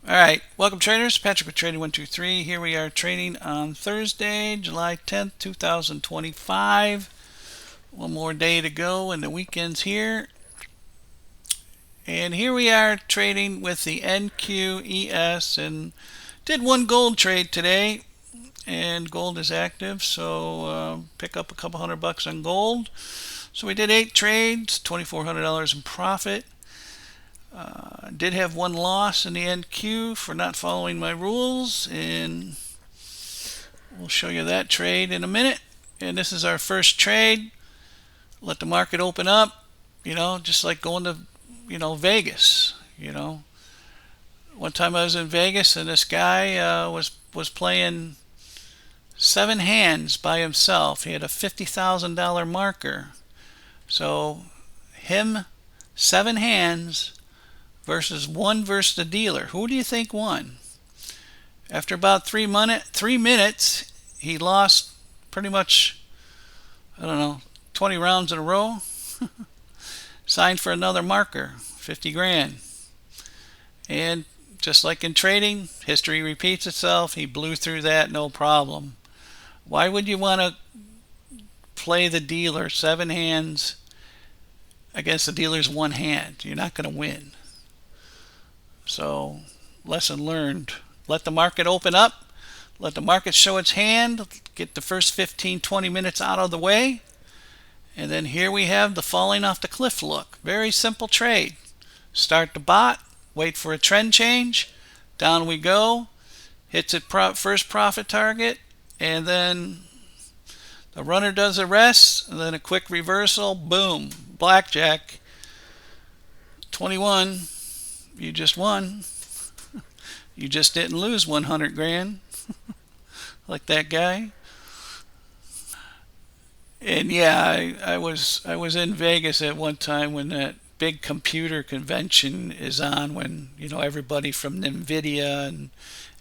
Alright, welcome traders. Patrick with Trading123. Here we are trading on Thursday, July 10th, 2025. One more day to go and the weekend's here. And here we are trading with the NQES and did one gold trade today. And gold is active, so pick up a couple $100 on gold. So we did 8 trades, $2,400 in profit. Did have one loss in the NQ for not following my rules, and we'll show you that trade in a minute. And this is our first trade. Let the market open up, just like going to, Vegas. One time I was in Vegas and this guy was playing 7 hands by himself. He had a $50,000 marker. So him 7 hands versus the dealer. Who do you think won? After about 3 minutes, he lost pretty much, 20 rounds in a row. Signed for another marker, 50 grand. And just like in trading, history repeats itself. He blew through that, no problem. Why would you want to play the dealer 7 hands against the dealer's 1 hand? You're not going to win. So, lesson learned. Let the market open up. Let the market show its hand. Get the first 15-20 minutes out of the way. And then here we have the falling off the cliff look. Very simple trade. Start the bot. Wait for a trend change. Down we go. Hits its first profit target. And then the runner does the rest. And then a quick reversal. Boom. Blackjack. 21. You just won. You just didn't lose 100 grand like that guy. And yeah, I was in Vegas at one time when that big computer convention is on, when everybody from Nvidia and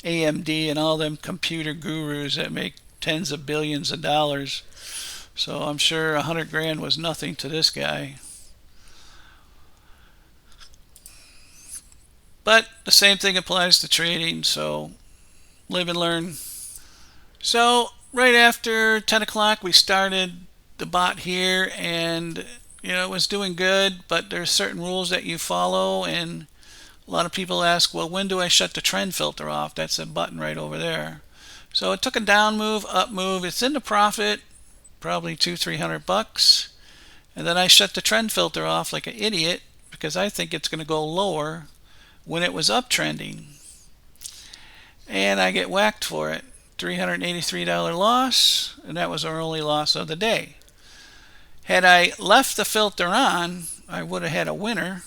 AMD and all them computer gurus that make tens of billions of dollars. So I'm sure 100 grand was nothing to this guy. But the same thing applies to trading, so live and learn. So right after 10 o'clock we started the bot here, and it was doing good, but there's certain rules that you follow, and a lot of people ask, well, when do I shut the trend filter off? That's a button right over there. So it took a down move, up move. It's in the profit, probably $200-300, and then I shut the trend filter off like an idiot because I think it's going to go lower when it was uptrending, and I get whacked for it. $383 loss, and that was our only loss of the day. Had I left the filter on, I would have had a winner.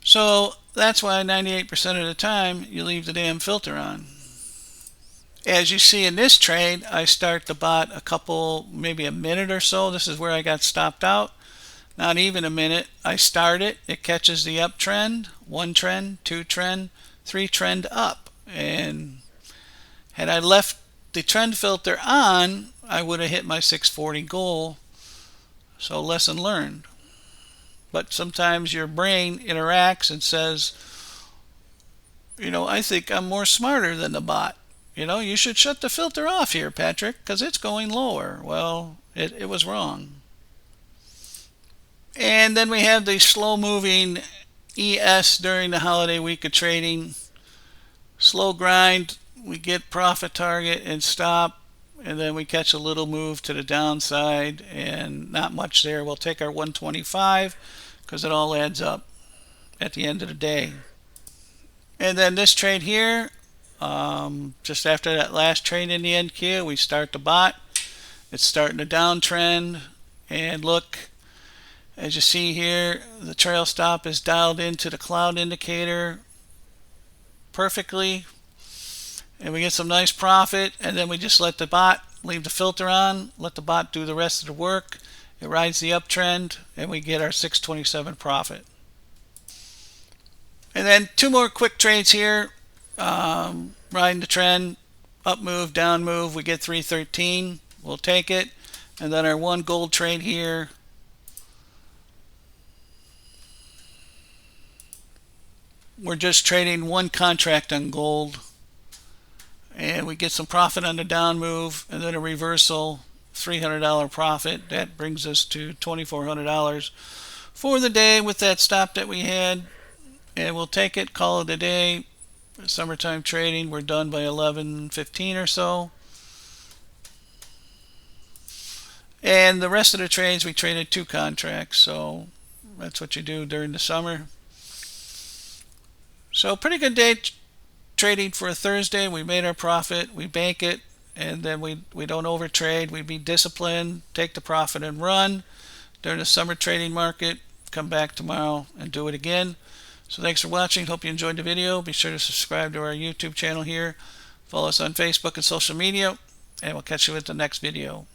So that's why 98% of the time you leave the damn filter on. As you see in this trade, I start the bot maybe a minute or so. This is where I got stopped out. Not even a minute. I start it. It catches the uptrend. 1 trend, 2 trend, 3 trend up. And had I left the trend filter on, I would have hit my 640 goal. So lesson learned. But sometimes your brain interacts and says, I think I'm more smarter than the bot. You should shut the filter off here, Patrick, because it's going lower. Well, it was wrong. And then we have the slow moving ES during the holiday week of trading. Slow grind, we get profit target and stop, and then we catch a little move to the downside, and not much there. We'll take our 125 because it all adds up at the end of the day. And then this trade here, just after that last trade in the NQ, we start the bot. It's starting a downtrend, and look, as you see here, the trail stop is dialed into the cloud indicator perfectly, and we get some nice profit. And then we just let the bot leave the filter on, let the bot do the rest of the work. It rides the uptrend, and we get our 627 profit. And then 2 more quick trades here. Riding the trend, up move, down move, we get 313. We'll take it. And then our 1 gold trade here. we're just trading one contract on gold, and we get some profit on the down move, and then a reversal, $300 profit. That brings us to $2,400 for the day with that stop that we had, and we'll take it, call it a day. Summertime trading, we're done by 11:15 or so. And the rest of the trades, we traded 2 contracts, so that's what you do during the summer. So pretty good day trading for a Thursday. We made our profit, we bank it, and then we don't overtrade. We be disciplined, take the profit and run during the summer trading market. Come back tomorrow and do it again. So thanks for watching. Hope you enjoyed the video. Be sure to subscribe to our YouTube channel here. Follow us on Facebook and social media, and we'll catch you at the next video.